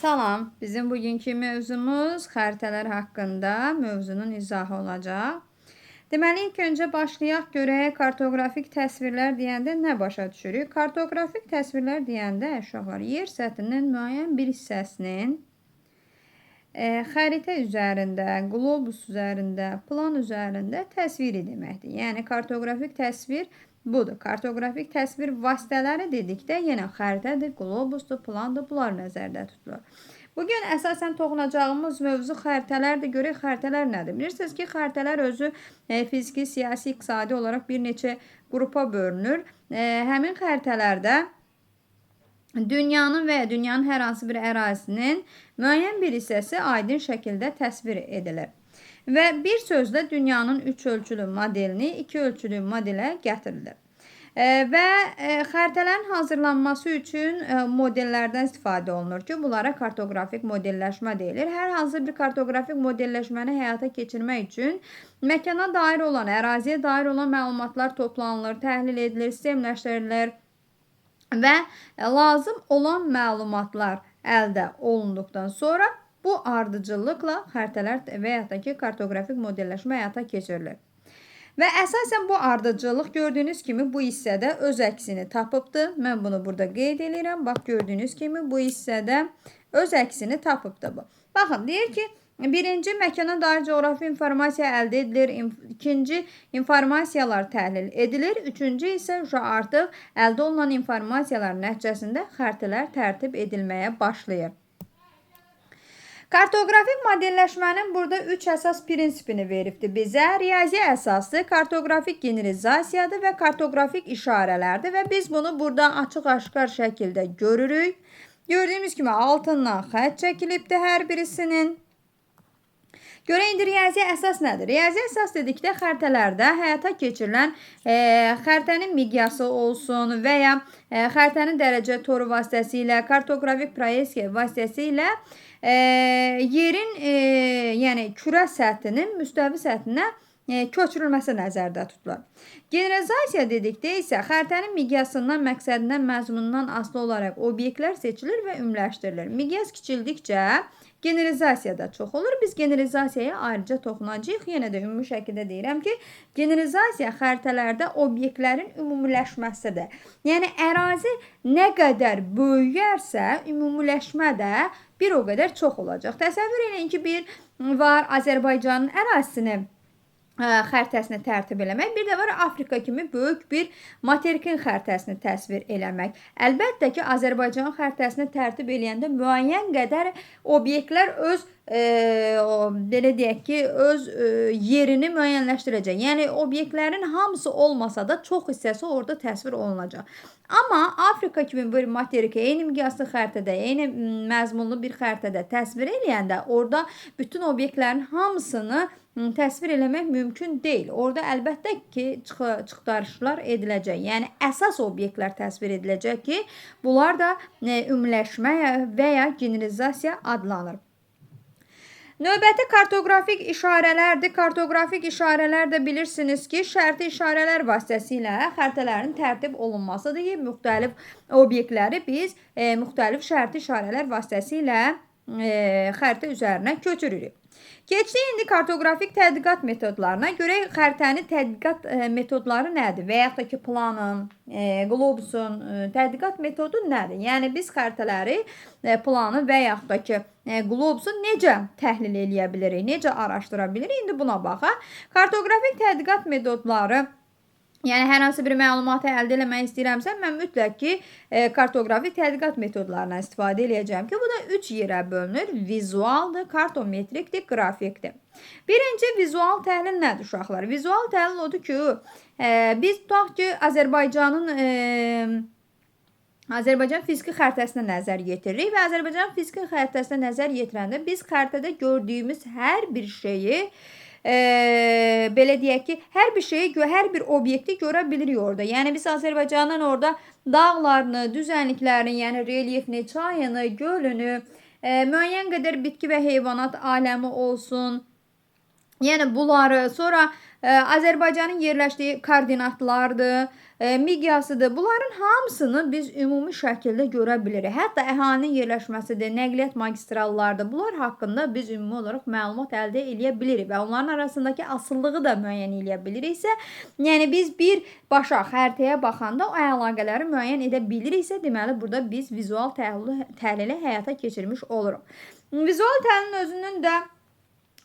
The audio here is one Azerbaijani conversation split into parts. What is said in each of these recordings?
Salam, bizim bugünkü mövzumuz xəritələr haqqında mövzunun izahı olacaq. Deməli, ilk öncə başlayaq görək kartoqrafik təsvirlər deyəndə nə başa düşürük? Kartoqrafik təsvirlər deyəndə uşaqlar yer səthinin müəyyən bir hissəsinin xəritə üzərində, qlobus üzərində, plan üzərində təsviri deməkdir. Yəni, kartoqrafik təsvir budur. Kartoqrafik təsvir vasitələri dedikdə yenə xəritədir, qlobusdur, plandır, bunlar nəzərdə tutulur. Bugün əsasən toxunacağımız mövzu xəritələrdir. Görək xəritələr nədir? Bilirsiniz ki, xəritələr özü fiziki, siyasi, iqtisadi olaraq bir neçə qrupa bölünür. Həmin xəritələrdə dünyanın və ya dünyanın hər hansı bir ərazisinin müəyyən bir hissəsi aydın şəkildə təsvir edilir. Və bir sözlə dünyanın 3 ölçülü modelini 2 ölçülü modelə gətirilir. Və xəritələrin hazırlanması üçün modellərdən istifadə olunur ki, bunlara kartoqrafik modelləşmə deyilir. Hər hansı bir kartoqrafik modelləşməni həyata keçirmək üçün məkana dair olan, əraziyə dair olan məlumatlar toplanılır, təhlil edilir, sistemləşdirilir və lazım olan məlumatlar əldə olunduqdan sonra bu ardıcıllıqla xəritələr və ya da ki, kartoqrafik modelləşmə həyata keçirilir. Və əsasən bu ardıcıllıq gördüyünüz kimi bu hissədə öz əksini tapıbdır. Mən bunu burada qeyd edirəm. Bax, gördüyünüz kimi bu hissədə öz əksini tapıbdır bu. Baxın, deyir ki, birinci, məkana dair coğrafi informasiya əldə edilir. İkinci, informasiyalar təhlil edilir. Üçüncü isə artıq əldə olunan informasiyalar nəticəsində xəritələr tərtib edilməyə başlayır. Kartoqrafik modelləşmənin burada 3 əsas prinsipini veribdir bizə. Riyazi əsası, kartoqrafik generalizasiyadır və kartoqrafik işarələrdir və biz bunu burada açıq-aşkar şəkildə görürük. Gördüyümüz kimi altından xətt çəkilibdir hər birisinin. Görək, indi riyazi əsas nədir? Riyazi əsas dedikdə xəritələrdə həyata keçirilən xəritənin miqyası olsun və ya xəritənin dərəcə toru vasitəsilə, kartoqrafik proyeksiya vasitəsilə yerin, yəni kürə səthinin müstəvi səthinə köçürülməsi nəzərdə tutulur. Generalizasiya dedikdə isə xəritənin miqyasından, məqsədindən, məzmunundan asılı olaraq obyektlər seçilir və ümləşdirilir. Miqyas kiçildikcə generalizasiya da çox olur. Biz generalizasiyaya ayrıca toxunacağıq. Yenə də ümumi şəkildə deyirəm ki, generalizasiya xəritələrdə obyektlərin ümumiləşməsidir. Yəni, ərazi nə qədər böyüyərsə, ümumiləşmə də bir o qədər çox olacaq. Təsəvvür edin ki, bir var Azərbaycanın ərazisini xəritəsini tərtib eləmək, bir də var Afrika kimi böyük bir materikin xəritəsini təsvir eləmək. Əlbəttə ki, Azərbaycan xəritəsini tərtib eləyəndə müəyyən qədər obyektlər öz belə deyək ki, öz yerini müəyyənləşdirəcək. Yəni, obyektlərin hamısı olmasa da çox hissəsi orada təsvir olunacaq. Amma Afrika kimi bir materiki eyni miqyaslı xəritədə, eyni məzmunlu bir xəritədə təsvir eləyəndə orada bütün obyektlərin hamısını təsvir eləmək mümkün deyil. Orada əlbəttə ki, çıxdarışlar ediləcək. Yəni, əsas obyektlər təsvir ediləcək ki, bunlar da ümumiləşmə və ya generalizasiya adlanır. Növbəti kartoqrafik işarələrdir. Kartoqrafik işarələr də bilirsiniz ki, şərti işarələr vasitəsilə xəritələrin tərtib olunmasıdır ki, müxtəlif obyektləri biz müxtəlif şərti işarələr vasitəsilə xəritə üzərinə köçürürük. Keçdik indi kartoqrafik tədqiqat metodlarına. Görək, xəritənin tədqiqat metodları nədir? Və yaxud da ki, planın, qlobusun tədqiqat metodu nədir? Yəni, biz xəritələri, planı və yaxud da ki, qlobusu necə təhlil eləyə bilirik, necə araşdıra bilirik? İndi buna baxaq. Kartoqrafik tədqiqat metodları, yəni, hər hansı bir məlumatı əldə eləmək istəyirəmsə, mən mütləq ki, kartoqrafik tədqiqat metodlarından istifadə eləyəcəm ki, bu da 3 yerə bölünür. Vizualdır, kartometrikdir, qrafikdir. Birinci, vizual təhlil nədir uşaqlar? Vizual təhlil odur ki, biz tutaq ki, Azərbaycan fiziki xəritəsinə nəzər yetiririk və Azərbaycan fiziki xəritəsinə nəzər yetirəndə biz xəritədə gördüyümüz hər bir şeyi belə deyək ki, hər bir şeyi, hər bir obyekti görə bilirik orada. Yəni, biz Azərbaycanın orada dağlarını, düzənliklərini, yəni relyefini, çayını, gölünü, müəyyən qədər bitki və heyvanat aləmi olsun, Yəni bunları sonra Azərbaycanın yerləşdiyi koordinatlardır, miqyasıdır. Bunların hamısını biz ümumi şəkildə görə bilirik. Hətta əhalinin yerləşməsidir, nəqliyyat magistrallarıdır. Bunlar haqqında biz ümumi olaraq məlumat əldə eləyə bilirik və onların arasındakı asılılığı da müəyyən eləyə biliriksə, yəni biz birbaşa xəritəyə baxanda o əlaqələri müəyyən edə biliriksə, deməli burada biz vizual təhlili həyata keçirmiş oluruq. Vizual təhlilin özünün də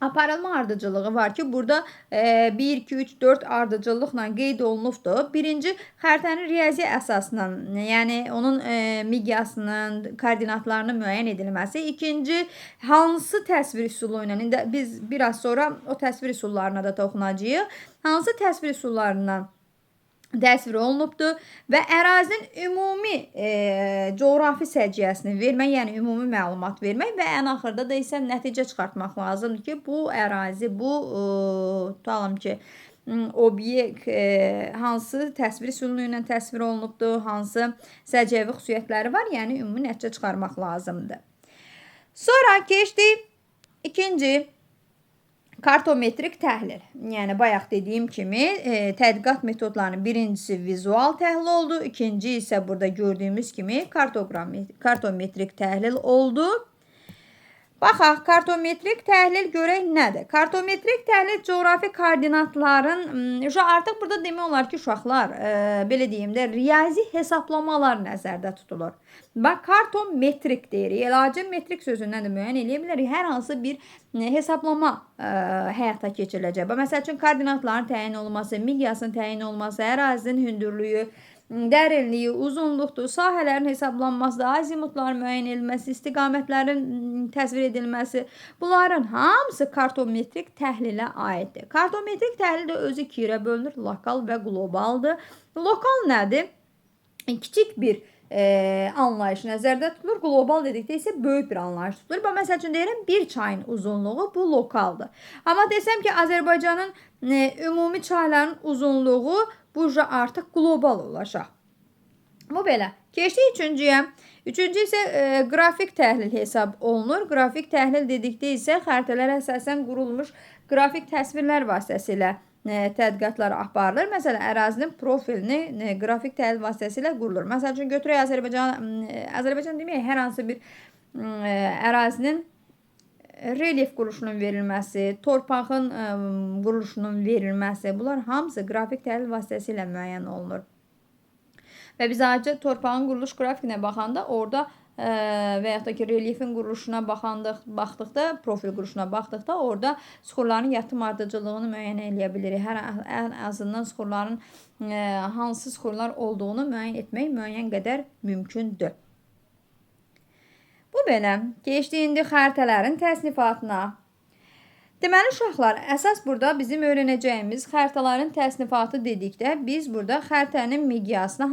aparılma ardıcılığı var ki, burada 1, 2, 3, 4 ardıcıllıqla qeyd olunubdur. Birinci, xəritənin riyazi əsasla, yəni onun miqyasının, koordinatlarının müəyyən edilməsi. İkinci, hansı təsvir üsulu ilə, indi biz biraz sonra o təsvir üsullarına da toxunacağıq. Hansı təsvir üsullarından təsvir olunubdur və ərazinin ümumi coğrafi səciyyəsini vermək, yəni ümumi məlumat vermək və ən axırda da isə nəticə çıxartmaq lazımdır ki, bu ərazi, bu tutalım ki, obyekt hansı təsvir üsulu ilə təsvir olunubdur, hansı səciyyəvi xüsusiyyətləri var, yəni ümumi nəticə çıxarmaq lazımdır. Sonra keçdik ikinci kartometrik təhlil. Yəni bayaq dediyim kimi tədqiqat metodlarının birincisi vizual təhlil oldu, ikinci isə burada gördüyümüz kimi kartometrik təhlil oldu. Baxaq, kartometrik təhlil görək nədir? Kartometrik təhlil coğrafi koordinatların, artıq burada demək olar ki, uşaqlar, belə deyim də, riyazi hesablamalar nəzərdə tutulur. Bax, kartometrik deyirik. Eləcə metrik sözündən də müəyyən eləyə bilərik. Hər hansı bir hesablama həyata keçiriləcək. Məsəl üçün, koordinatların təyin olunması, miqyasın təyin olunması, ərazinin hündürlüyü, dərinliyi, uzunluqdur, sahələrin hesablanması, azimutların müəyyən edilməsi, istiqamətlərin təsvir edilməsi, bunların hamısı kartometrik təhlilə aiddir. Kartometrik təhlil də özü iki yerə bölünür, lokal və qlobaldır. Lokal nədir? Kiçik bir anlayış nəzərdə tutulur. Qlobal dedikdə isə böyük bir anlayış tutulur. Məsəl üçün deyirəm, bir çayın uzunluğu bu lokaldır. Amma desəm ki, Azərbaycanın ümumi çayların uzunluğu bu artıq qlobal olacaq. Bu belə. Keçdik üçüncüyə. Üçüncü isə qrafik təhlil hesab olunur. Qrafik təhlil dedikdə isə xəritələrə əsasən qurulmuş qrafik təsvirlər vasitəsilə tədqiqatlar aparılır. Məsələn, ərazinin profilini qrafik təhlil vasitəsilə qurulur. Məsəl üçün, götürək Azərbaycan deməyək, hər hansı bir ərazinin relyef quruluşunun verilməsi, torpağın quruluşunun verilməsi, bunlar hamısı qrafik təhlil vasitəsilə müəyyən olunur. Və biz ayrıca torpağın quruluş qrafikinə baxanda orada və yaxud da ki, relyefin quruluşuna baxdıqda, profil quruluşuna baxdıqda orada süxurların yatım ardıcıllığını müəyyən eləyə bilirik. Ən azından süxurların hansı süxurlar olduğunu müəyyən etmək müəyyən qədər mümkündür. Bu belə. Keçdik indi xəritələrin təsnifatına. Deməli, uşaqlar, əsas burada bizim öyrənəcəyimiz xəritələrin təsnifatı dedikdə, biz burada xəritənin miqyasına,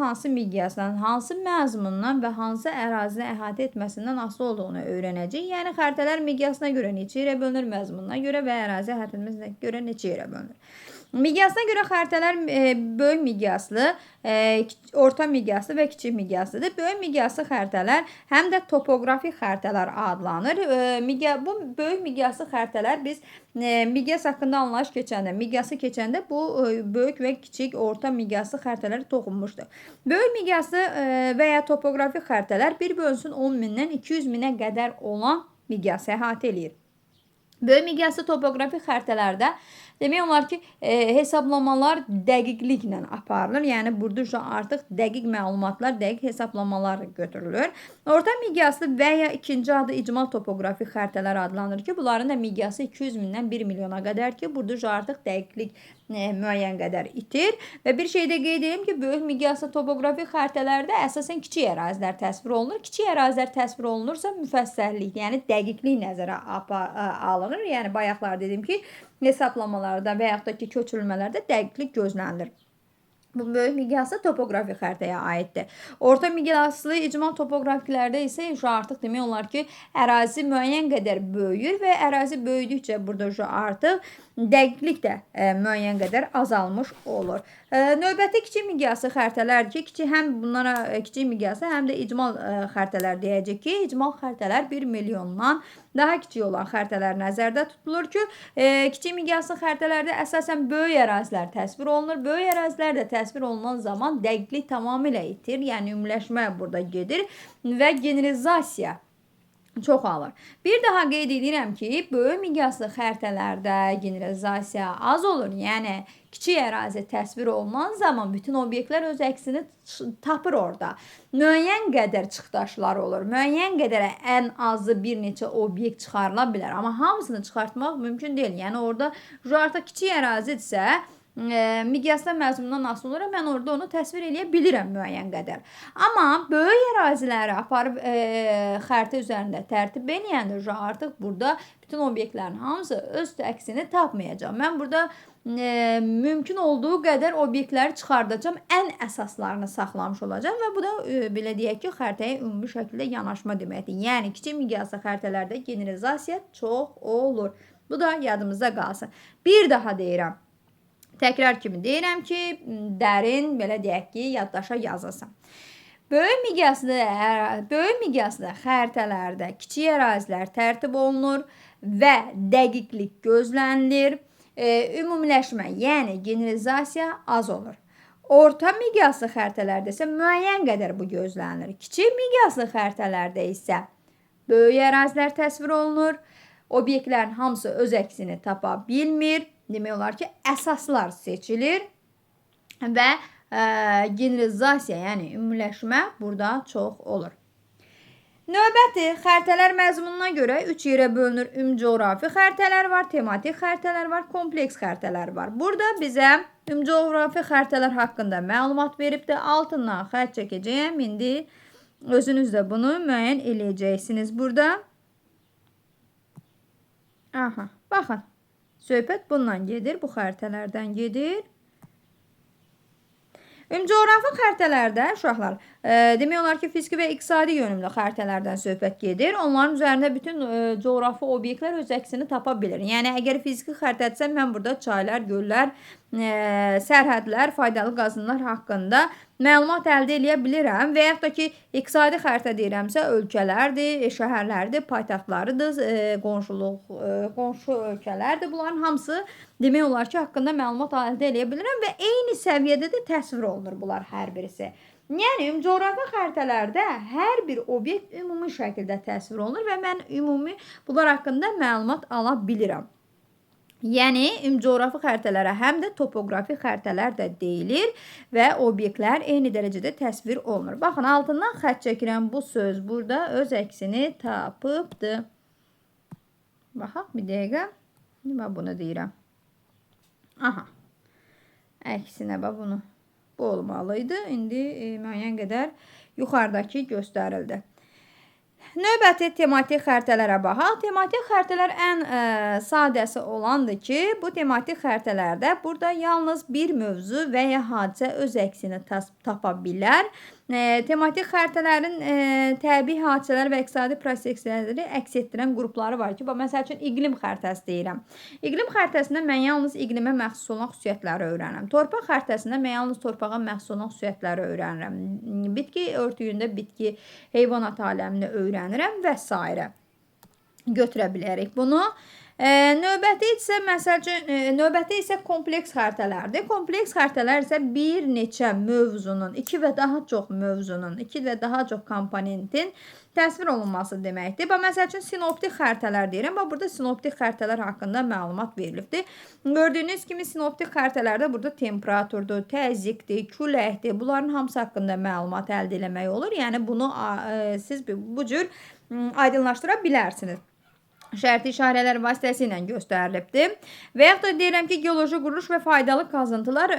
hansı məzmundan və hansı ərazini əhatə etməsindən asılı olduğunu öyrənəcəyik. Yəni, xəritələr miqyasına görə neçə yerə bölünür, məzmununa görə və ərazi əhatə etməsinə görə neçə yerə bölünür. Miqyasına görə xəritələr böyük miqyaslı, orta miqyaslı və kiçik miqyaslıdır. Böyük miqyaslı xəritələr həm də topoqrafik xəritələr adlanır. Bu böyük miqyaslı xəritələr biz miqyas haqqında anlayış keçəndə bu böyük və kiçik, orta miqyaslı xəritələri toxunmuşdur. Böyük miqyaslı və ya topoqrafik xəritələr 1/10.000-dən 200.000-ə qədər olan miqyası əhatə eləyir. Böyük miqyaslı topoqrafik xəritələrdə demək olar ki, hesablamalar dəqiqliklə aparılır. Yəni, burada artıq dəqiq məlumatlar, dəqiq hesablamalar götürülür. Orta miqyaslı və ya ikinci adı icmal topoqrafik xəritələr adlanır ki, bunların da miqyası 200.000-dən 1 milyona qədər ki, burada artıq dəqiqlik müəyyən qədər itir. Və bir şey də qeyd edeyim ki, böyük miqyaslı topoqrafik xəritələrdə əsasən kiçik ərazilər təsvir olunur. Kiçik ərazilər təsvir olunursa müfəssəllik, yəni dəqiqlik nəzərə alınır. Yəni, bayaqlar dedim ki, hesablamalarda və yaxud da ki, köçürülmələrdə dəqiqlik gözlənilir. Bu böyük miqyaslı topoqrafi xəritəyə aiddir. Orta miqyaslı icmal topoqrafilərdə isə artıq demək olar ki, ərazi müəyyən qədər böyüyür və ərazi böyüdükcə burada artıq dəqiqlik də müəyyən qədər azalmış olur. Növbəti kiçik miqyaslı xəritələrdir ki, həm bunlara kiçik miqyaslı, həm də icmal xəritələr deyəcək ki, icmal xəritələr 1 milyondan daha kiçik olan xəritələr nəzərdə tutulur ki, kiçik miqyaslı xəritələrdə əsasən böyük ərazilər təsvir olunur. Böyük ərazilər də təsvir olunan zaman dəqiqlik tamamilə itir, yəni ümumiləşmə burada gedir və generalizasiya çoxalır. Bir daha qeyd edirəm ki, böyük miqyaslı xəritələrdə generalizasiya az olur. Yəni kiçik ərazi təsvir olunan zaman bütün obyektlər öz əksini tapır orada. Müəyyən qədər çıxdaşlar olur. Müəyyən qədər ən azı bir neçə obyekt çıxarıla bilər. Amma hamısını çıxartmaq mümkün deyil. Yəni orada artıq kiçik ərazidirsə, miqyasda məzmundan asılı olaraq mən orada onu təsvir edə bilirəm müəyyən qədər. Amma böyük əraziləri aparıb xəritə üzərində tərtib eləyəndə artıq burada bütün obyektlərin hamısı öz əksini tapmayacaq. Mən burada mümkün olduğu qədər obyektləri çıxardacağım, ən əsaslarını saxlamış olacağım və bu da belə deyək ki, xəritəyə ümumi şəkildə yanaşma deməkdir. Yəni kiçik miqyaslı xəritələrdə generalizasiya çox olur. Bu da yadımızda qalsın. Bir daha deyirəm. Təkrar kimi deyirəm ki, dərin, belə deyək ki, yaddaşa yazılsın. Böyük miqyaslı xəritələrdə kiçik ərazilər tərtib olunur və dəqiqlik gözlənilir. Ümumiləşmə, yəni generalizasiya az olur. Orta miqyaslı xəritələrdə isə müəyyən qədər bu gözlənilir. Kiçik miqyaslı xəritələrdə isə böyük ərazilər təsvir olunur. Obyektlərin hamısı öz əksini tapa bilmir. Demək olar ki, əsaslar seçilir və generalizasiya, yəni ümumiləşmə burada çox olur. Növbəti xəritələr məzmununa görə 3 yerə bölünür. Ümumcoğrafi xəritələr var, tematik xəritələr var, kompleks xəritələr var. Burada bizə ümumcoğrafi xəritələr haqqında məlumat veribdir. Altından xətt çəkəcəyəm. İndi özünüz də bunu müəyyən eləyəcəksiniz burada. Aha, baxın. Söhbət bundan gedir, bu xəritələrdən gedir. Ümumcoğrafi xəritələrdə uşaqlar, demək olar ki, fiziki və iqtisadi yönümlü xəritələrdən söhbət gedir. Onların üzərində bütün coğrafi obyektlər öz əksini tapa bilir. Yəni, əgər fiziki xəritədirsə, mən burada çaylar, göllər, sərhədlər, faydalı qazınlar haqqında məlumat əldə edə bilirəm. Və yaxud da ki, iqtisadi xəritə deyirəmsə, ölkələrdir, şəhərlərdir, paytaxtlarıdır, qonşu ölkələrdir. Bunların hamısı demək olar ki, haqqında məlumat əldə edə bilirəm və eyni səviyyədə də təsvir olunur bunlar hər birisi. Yəni, coğrafi xəritələrdə hər bir obyekt ümumi şəkildə təsvir olunur və mən ümumi bunlar haqqında məlumat ala bilirəm. Yəni, coğrafi xəritələrə həm də topoqrafi xəritələr də deyilir və obyektlər eyni dərəcədə təsvir olunur. Baxın, altından xətt çəkirəm. Bu söz burada öz əksini tapıbdır. Baxaq, bir dəqiqə. Mən bunu deyirəm. Aha. Əksinə bax bunu. Bu olmalıydı. İndi müəyyən qədər yuxarıdakı göstərildi. Növbəti tematik xəritələrə baxaq. Tematik xəritələr ən sadəsi olandır ki, bu tematik xəritələrdə burada yalnız bir mövzu və ya hadisə öz əksini tapa bilər. Tematik xəritələrin təbii hadisələr və iqtisadi prosesləri əks etdirən qrupları var ki, məsəl üçün iqlim xəritəsi deyirəm. İqlim xəritəsində mən yalnız iqlimə məxsus olan xüsusiyyətləri öyrənirəm. Torpaq xəritəsində mən yalnız torpağa məxsus olan xüsusiyyətləri öyrənirəm. Bitki örtüyündə bitki, heyvanat aləmini öyrənirəm və s. götürə bilərik bunu. Növbəti isə kompleks xəritələrdir. Kompleks xəritələr isə bir neçə mövzunun, 2 və daha çox mövzunun, 2 və daha çox komponentin təsvir olunması deməkdir. Məsəl üçün, sinoptik xəritələr deyirəm. Burada sinoptik xəritələr haqqında məlumat verilibdir. Gördüyünüz kimi, sinoptik xəritələrdə burada temperaturdur, təzyiqdir, küləkdir. Bunların hamısı haqqında məlumat əldə etmək olur. Yəni, bunu siz bu cür aydınlaşdıra bilərsiniz. şərti işarələr vasitəsilə göstərilibdir. Və yaxud da deyirəm ki, geoloji quruluş və faydalı qazıntılar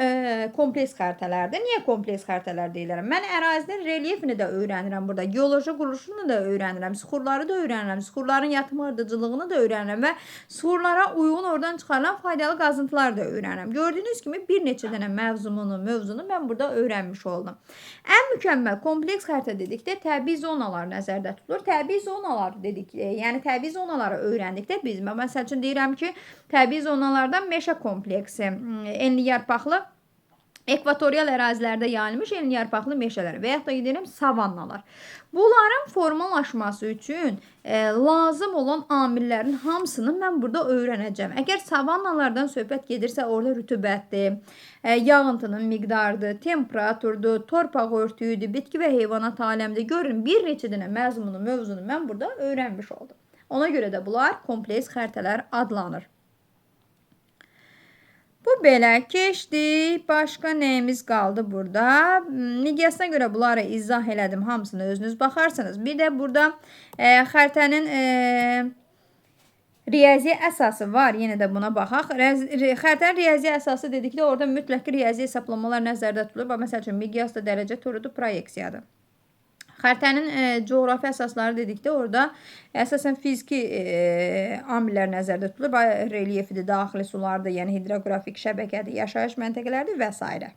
kompleks xəritələrdir. Niyə kompleks xəritələr deyirəm? Mən ərazinin relyefini də öyrənirəm burada. Geoloji quruluşunu da öyrənirəm. Süxurları da öyrənirəm. Süxurların yatma ardıcıllığını da öyrənirəm və süxurlara uyğun oradan çıxarılan faydalı qazıntılar da öyrənirəm. Gördüyünüz kimi bir neçə dənə mövzunu mən burada öyrənmiş oldum. Ən mükəmməl kompleks xəritə dedikdə təbii zonalar nəzərdə tutulur. Təbii zonalar dedik, yəni təbii zonaları öyrəndikdə biz, məsəl üçün deyirəm ki, təbii zonalardan meşə kompleksi, enli yarpaqlı ekvatorial ərazilərdə yayılmış enli yarpaqlı meşələr və yaxud da deyirəm savannalar. Bunların formalaşması üçün lazım olan amillərin hamısını mən burada öyrənəcəm. Əgər savannalardan söhbət gedirsə, orada rütubətdir, yağıntının miqdarıdır, temperaturdur, torpaq örtüyüdür, bitki və heyvanat aləmidir. Görün, bir neçə dənə mövzunu mən burada öyrənmiş oldum. Ona görə də bunlar kompleks xəritələr adlanır. Bu belə keçdi. Başqa nəyimiz qaldı burada? Miqyasına görə bunları izah elədim. Hamısını özünüz baxarsınız. Bir də burada xəritənin riyazi əsası var. Yenə də buna baxaq. Xəritənin riyazi əsası dedikdə orada mütləq riyazi hesablamalar nəzərdə tutulur. Məsəl üçün miqyas da dərəcə torudur, proyeksiyadır. Xəritənin coğrafi əsasları dedikdə orada əsasən fiziki amillər nəzərdə tutulur. Relyefidir, daxili sulardır, yəni hidroqrafik şəbəkədir, yaşayış məntəqələrdir və s.